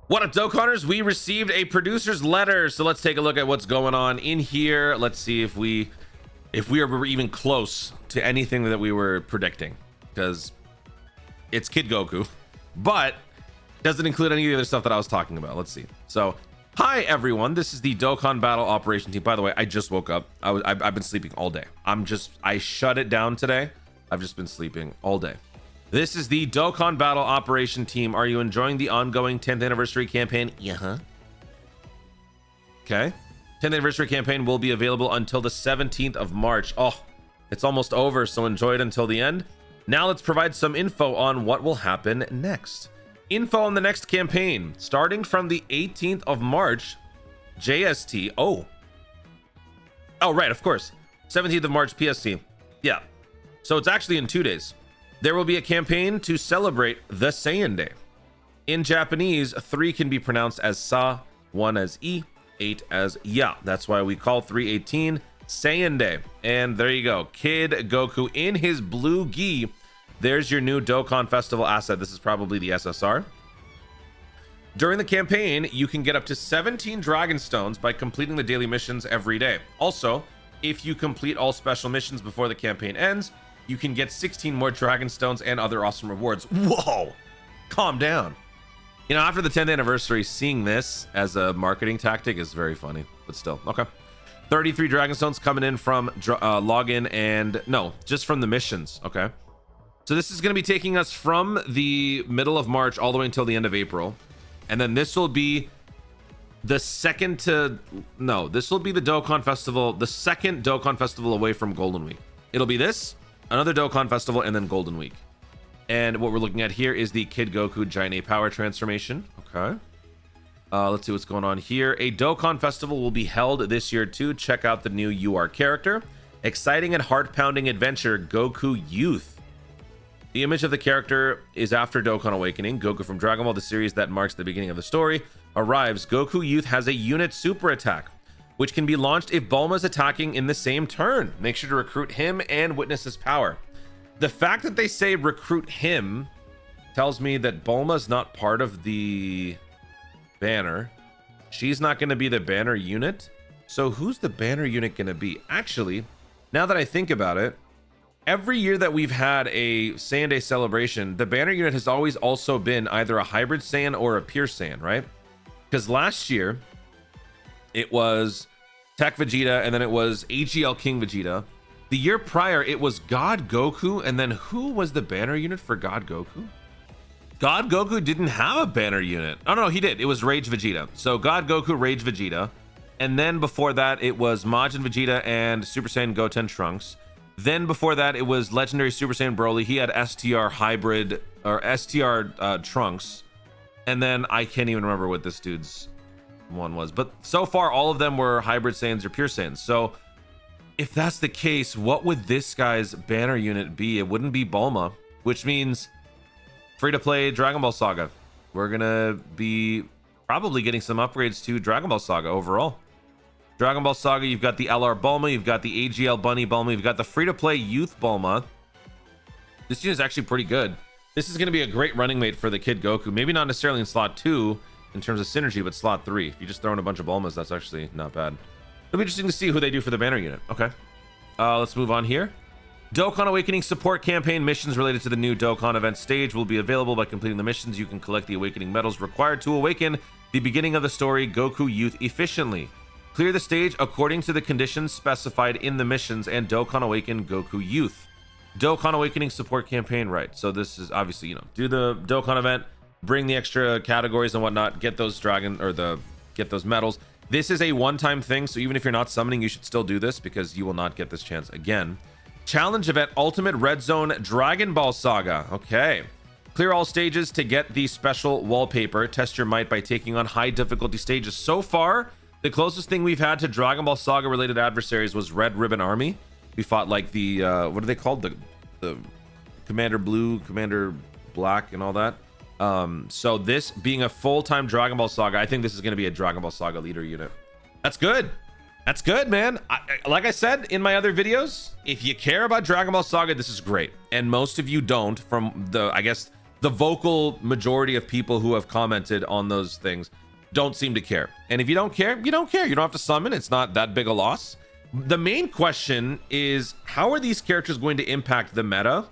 What up, Dokkaners? We received a producer's letter, so let's take a look at what's going on in here. Let's see if we are even close to anything that we were predicting, because it's Kid Goku, but doesn't include any of the other stuff that I was talking about. Let's see. So, hi everyone, this is the Dokkan Battle Operation Team. By the way, I just woke up. I've been sleeping all day. I shut it down today. I've just been sleeping all day. This is the Dokkan Battle Operation Team. Are you enjoying the ongoing 10th anniversary campaign? Yeah. Okay. 10th anniversary campaign will be available until the 17th of March. Oh, it's almost over, so enjoy it until the end. Now let's provide some info on what will happen next. Info on the next campaign. Starting from the 18th of March, JST. Oh, right, of course. 17th of March, PST. Yeah. So it's actually in 2 days. There will be a campaign to celebrate the SAIYAN Day. In Japanese, 3 can be pronounced as Sa, 1 as I, 8 as Ya. That's why we call 318 SAIYAN Day. And there you go. Kid Goku in his blue gi. There's your new Dokkan Festival asset. This is probably the SSR. During the campaign, you can get up to 17 Dragon Stones by completing the daily missions every day. Also, if you complete all special missions before the campaign ends, you can get 16 more Dragon Stones and other awesome rewards. Whoa! Calm down. You know, after the 10th anniversary, seeing this as a marketing tactic is very funny, but still, okay. 33 Dragon Stones coming in from login and, no, just from the missions, okay? So this is going to be taking us from the middle of March all the way until the end of April. And then this will be the second to, no, this will be the Dokkan Festival, the second Dokkan Festival away from Golden Week. It'll be this, another Dokkan Festival, and then Golden Week. And what we're looking at here is the Kid Goku Giant A Power transformation. Okay. Let's see what's going on here. A Dokkan Festival will be held this year too. Check out the new UR character. Exciting and heart-pounding adventure, Goku Youth. The image of the character is after Dokkan Awakening. Goku from Dragon Ball, the series that marks the beginning of the story, arrives. Goku Youth has a unit super attack, which can be launched if Bulma's attacking in the same turn. Make sure to recruit him and witness his power. The fact that they say recruit him tells me that Bulma's not part of the banner. She's not going to be the banner unit. So who's the banner unit going to be? Actually, now that I think about it, every year that we've had a Saiyan Day celebration, the banner unit has always also been either a hybrid Saiyan or a pure Saiyan, right? Because last year it was Tech Vegeta, and then it was AGL King Vegeta. The year prior, it was God Goku, and then who was the banner unit for God Goku? God Goku didn't have a banner unit. Oh, no, he did. It was Rage Vegeta. So God Goku, Rage Vegeta. And then before that, it was Majin Vegeta and Super Saiyan Goten Trunks. Then before that, it was Legendary Super Saiyan Broly. He had STR Hybrid, or STR Trunks. And then I can't even remember what this dude's one was. But so far, all of them were Hybrid Saiyans or Pure Saiyans. So if that's the case, what would this guy's banner unit be? It wouldn't be Bulma, which means free-to-play Dragon Ball Saga. We're going to be probably getting some upgrades to Dragon Ball Saga overall. Dragon Ball Saga, you've got the LR Bulma, you've got the AGL Bunny Bulma, you've got the free-to-play Youth Bulma. This unit is actually pretty good. This is going to be a great running mate for the Kid Goku. Maybe not necessarily in slot 2 in terms of synergy, but slot 3. If you just throw in a bunch of Bulmas, that's actually not bad. It'll be interesting to see who they do for the banner unit. Okay. Let's move on here. Dokkan Awakening support campaign missions related to the new Dokkan event stage will be available by completing the missions. You can collect the Awakening medals required to awaken the beginning of the story Goku Youth efficiently. Clear the stage according to the conditions specified in the missions and Dokkan Awaken Goku Youth. Dokkan Awakening support campaign, right? So this is obviously, you know, do the Dokkan event, bring the extra categories and whatnot, get those get those medals. This is a one-time thing, so even if you're not summoning, you should still do this because you will not get this chance again. Challenge event Ultimate Red Zone Dragon Ball Saga. Okay. Clear all stages to get the special wallpaper. Test your might by taking on high difficulty stages. So far, the closest thing we've had to Dragon Ball Saga related adversaries was Red Ribbon Army. We fought like the what are they called, the Commander Blue, Commander Black, and all that. So this being a full-time Dragon Ball Saga, I think this is going to be a Dragon Ball Saga leader unit. That's good. That's good, man. Like I said in my other videos, if you care about Dragon Ball Saga, this is great. And most of you don't, from the, I guess, the vocal majority of people who have commented on those things don't seem to care. And if you don't care, you don't care. You don't have to summon. It's not that big a loss. The main question is, how are these characters going to impact the meta?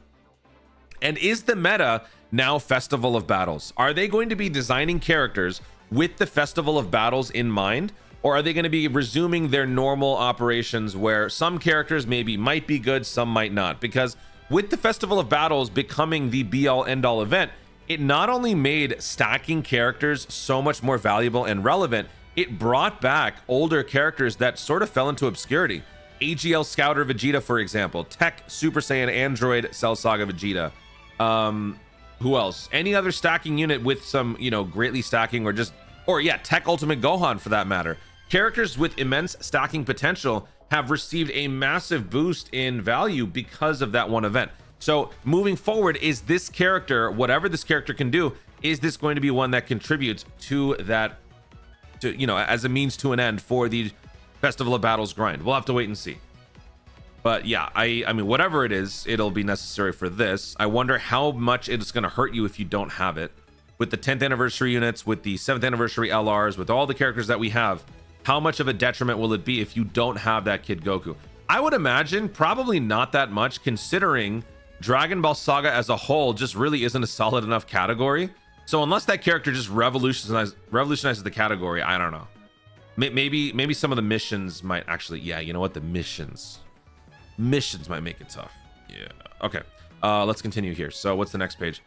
And is the meta now Festival of Battles? Are they going to be designing characters with the Festival of Battles in mind? Or are they going to be resuming their normal operations where some characters maybe might be good, some might not? Because with the Festival of Battles becoming the be-all end-all event, it not only made stacking characters so much more valuable and relevant, it brought back older characters that sort of fell into obscurity. AGL Scouter Vegeta, for example, Tech Super Saiyan Android Cell Saga Vegeta. Who else? Any other stacking unit with some, you know, greatly stacking, or yeah, Tech Ultimate Gohan for that matter. Characters with immense stacking potential have received a massive boost in value because of that one event. So moving forward, is this character, whatever this character can do, is this going to be one that contributes to that, you know, as a means to an end for the Festival of Battles grind? We'll have to wait and see. But yeah, I mean, whatever it is, it'll be necessary for this. I wonder how much it's going to hurt you if you don't have it. With the 10th anniversary units, with the 7th anniversary LRs, with all the characters that we have, how much of a detriment will it be if you don't have that Kid Goku? I would imagine probably not that much, considering Dragon Ball Saga as a whole just really isn't a solid enough category. So unless that character just revolutionizes the category, I don't know. Maybe some of the missions might actually, yeah, you know what, the missions might make it tough. Yeah, okay, let's continue here. So what's the next page?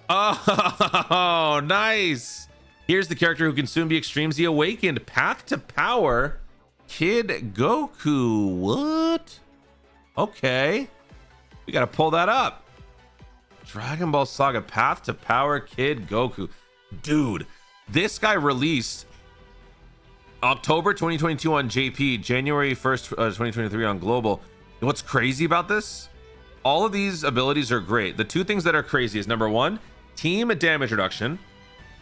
Oh, nice. Here's the character who can soon be Extreme Z Awakened. Path to Power, Kid Goku. What? Okay, we gotta pull that up. Dragon Ball Saga Path to Power, Kid Goku. Dude, this guy released October 2022 on JP, January 1st, 2023 on Global. And what's crazy about this? All of these abilities are great. The two things that are crazy is, number one, team damage reduction.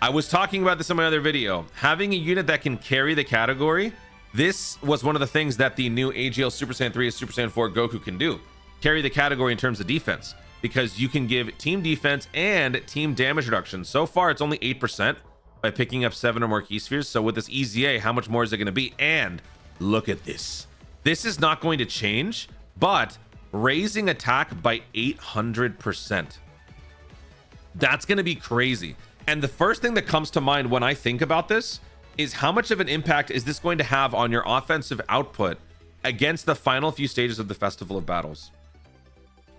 I was talking about this in my other video. Having a unit that can carry the category, this was one of the things that the new AGL Super Saiyan 3 and Super Saiyan 4 Goku can do. Carry the category in terms of defense, because you can give team defense and team damage reduction. So far, it's only 8% by picking up 7 or more key spheres. So with this EZA, how much more is it going to be? And look at this. This is not going to change, but raising attack by 800%. That's going to be crazy. And the first thing that comes to mind when I think about this is, how much of an impact is this going to have on your offensive output against the final few stages of the Festival of Battles?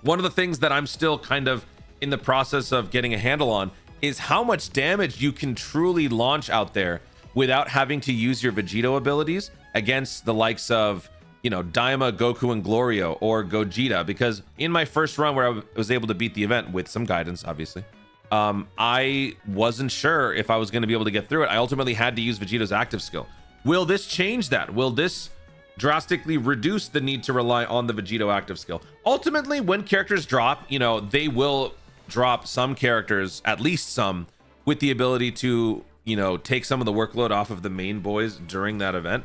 One of the things that I'm still kind of in the process of getting a handle on is how much damage you can truly launch out there without having to use your Vegito abilities against the likes of, you know, Daima, Goku, and Glorio, or Gogeta. Because in my first run where I was able to beat the event with some guidance, obviously, I wasn't sure if I was going to be able to get through it. I ultimately had to use Vegito's active skill. Will this change that? Will this drastically reduce the need to rely on the Vegito active skill? Ultimately, when characters drop, you know, they will drop some characters, at least some, with the ability to, you know, take some of the workload off of the main boys during that event.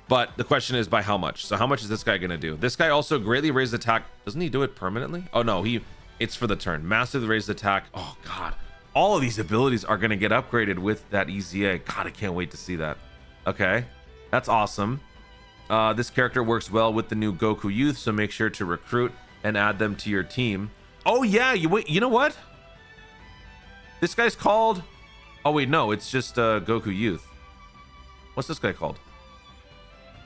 But the question is, by how much? So how much is this guy going to do? This guy also greatly raised attack. Doesn't he do it permanently? Oh no, it's for the turn. Massively raised attack. Oh god, all of these abilities are going to get upgraded with that EZA. God, I can't wait to see that. Okay, that's awesome. This character works well with the new Goku Youth, so make sure to recruit and add them to your team. Oh yeah, you know what? This guy's called... Oh wait, no, it's just Goku Youth. What's this guy called?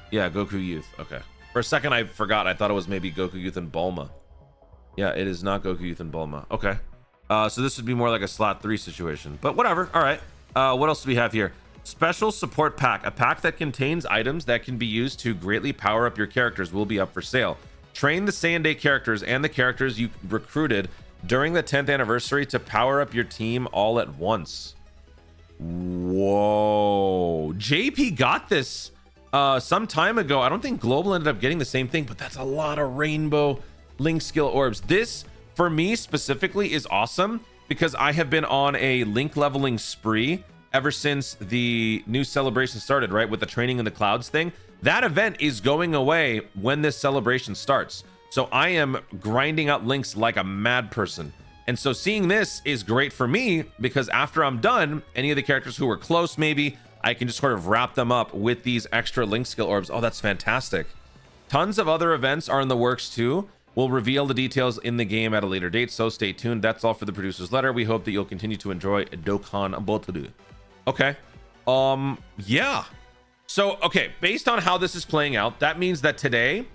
Yeah, Goku Youth. Okay. For a second, I forgot. I thought it was maybe Goku Youth and Bulma. Yeah, it is not Goku Youth and Bulma. Okay. So this would be more like a slot 3 situation, but whatever. All right. What else do we have here? Special support pack. A pack that contains items that can be used to greatly power up your characters will be up for sale. Train the Saiyan Day characters and the characters you recruited during the 10th anniversary to power up your team all at once. Whoa. JP got this some time ago. I don't think Global ended up getting the same thing, but that's a lot of rainbow link skill orbs. This, for me specifically, is awesome because I have been on a link leveling spree ever since the new celebration started, right? With the training in the clouds thing. That event is going away when this celebration starts. So I am grinding out links like a mad person. And so seeing this is great for me because after I'm done, any of the characters who were close, maybe I can just sort of wrap them up with these extra link skill orbs. Oh, that's fantastic. Tons of other events are in the works too. We'll reveal the details in the game at a later date, so stay tuned. That's all for the producer's letter. We hope that you'll continue to enjoy Dokkan Boturu. Okay. Yeah. So, okay, based on how this is playing out, that means that today,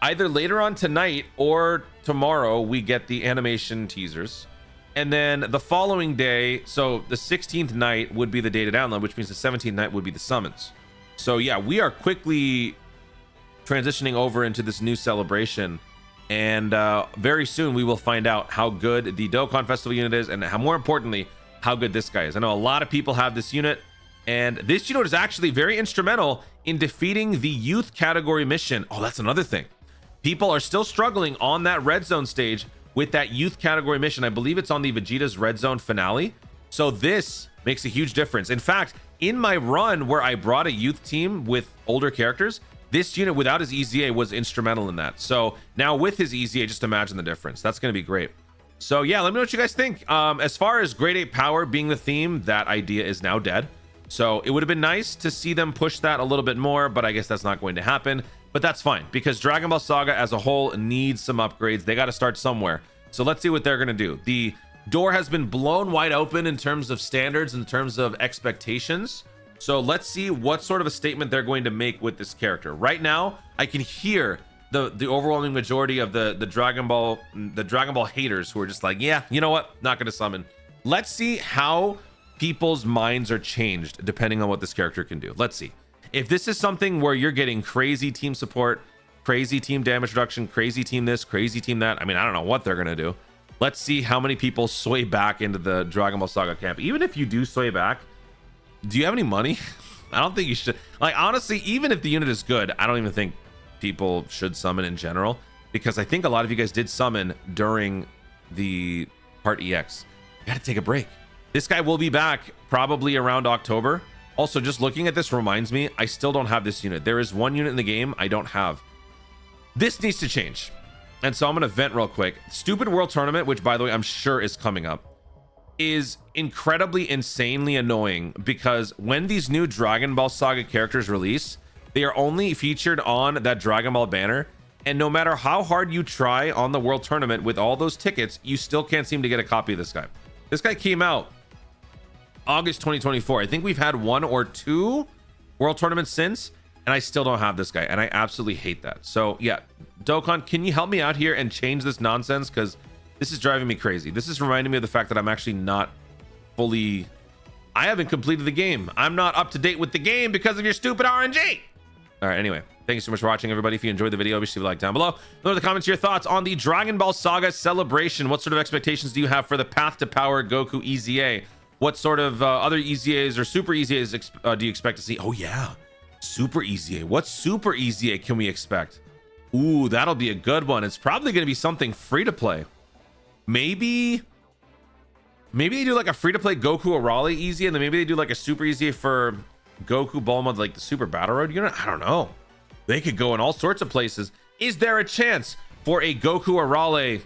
either later on tonight or tomorrow, we get the animation teasers. And then the following day, so the 16th night would be the day to download, which means the 17th night would be the summons. So yeah, we are quickly transitioning over into this new celebration. And very soon we will find out how good the Dokkan Festival unit is, and how, more importantly, how good this guy is. I know a lot of people have this unit, and this unit is actually very instrumental in defeating the youth category mission. Oh, that's another thing. People are still struggling on that red zone stage with that youth category mission. I believe it's on the Vegeta's red zone finale. So this makes a huge difference. In fact, in my run where I brought a youth team with older characters, this unit without his EZA was instrumental in that. So now with his EZA, just imagine the difference. That's going to be great. So yeah, let me know what you guys think. As far as grade 8 power being the theme, that idea is now dead. So it would have been nice to see them push that a little bit more, but I guess that's not going to happen. But that's fine, because Dragon Ball Saga as a whole needs some upgrades. They got to start somewhere. So let's see what they're going to do. The door has been blown wide open in terms of standards, in terms of expectations. So let's see what sort of a statement they're going to make with this character. Right now, I can hear the overwhelming majority of the Dragon Ball haters who are just like, yeah, you know what? Not going to summon. Let's see how people's minds are changed depending on what this character can do. Let's see. If this is something where you're getting crazy team support, crazy team damage reduction, crazy team this, crazy team that, I mean, I don't know what they're going to do. Let's see how many people sway back into the Dragon Ball Saga camp. Even if you do sway back, do you have any money? I don't think you should. Like, honestly, even if the unit is good, I don't even think people should summon in general, because I think a lot of you guys did summon during the part EX. You got to take a break. This guy will be back probably around October. Also, just looking at this reminds me, I still don't have this unit. There is one unit in the game I don't have. This needs to change. And so I'm going to vent real quick. Stupid World Tournament, which by the way, I'm sure is coming up, is incredibly insanely annoying, because when these new Dragon Ball Saga characters release, they are only featured on that Dragon Ball banner. And no matter how hard you try on the World Tournament with all those tickets, you still can't seem to get a copy of this guy. This guy came out August 2024. I think we've had 1 or 2 World Tournaments since, and I still don't have this guy, and I absolutely hate that. So yeah, Dokkan, can you help me out here and change this nonsense? Because this is driving me crazy. This is reminding me of the fact that I'm actually not fully... I haven't completed the game. I'm not up to date with the game because of your stupid RNG. All right, anyway, thank you so much for watching, everybody. If you enjoyed the video, be sure to leave a like down below. Leave in the comments your thoughts on the Dragon Ball Saga celebration. What sort of expectations do you have for the Path to Power Goku EZA? What sort of other EZAs or Super EZAs do you expect to see? Oh yeah, Super EZA. What Super EZA can we expect? Ooh, that'll be a good one. It's probably going to be something free to play. Maybe they do like a free to play Goku Arale EZA, and then maybe they do like a Super EZA for Goku Bulma, like the Super Battle Road unit. I don't know. They could go in all sorts of places. Is there a chance for a Goku Arale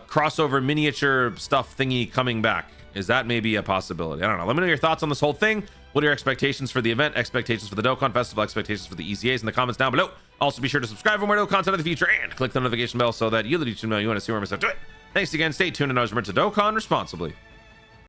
crossover miniature stuff thingy coming back? Is that maybe a possibility? I don't know. Let me know your thoughts on this whole thing. What are your expectations for the event, expectations for the Dokkan Festival, expectations for the EZAs in the comments down below. Also, be sure to subscribe for more content in the future and click the notification bell so that you'll know you want to see more myself do it. Thanks again. Stay tuned, and I was remember to Dokkan responsibly.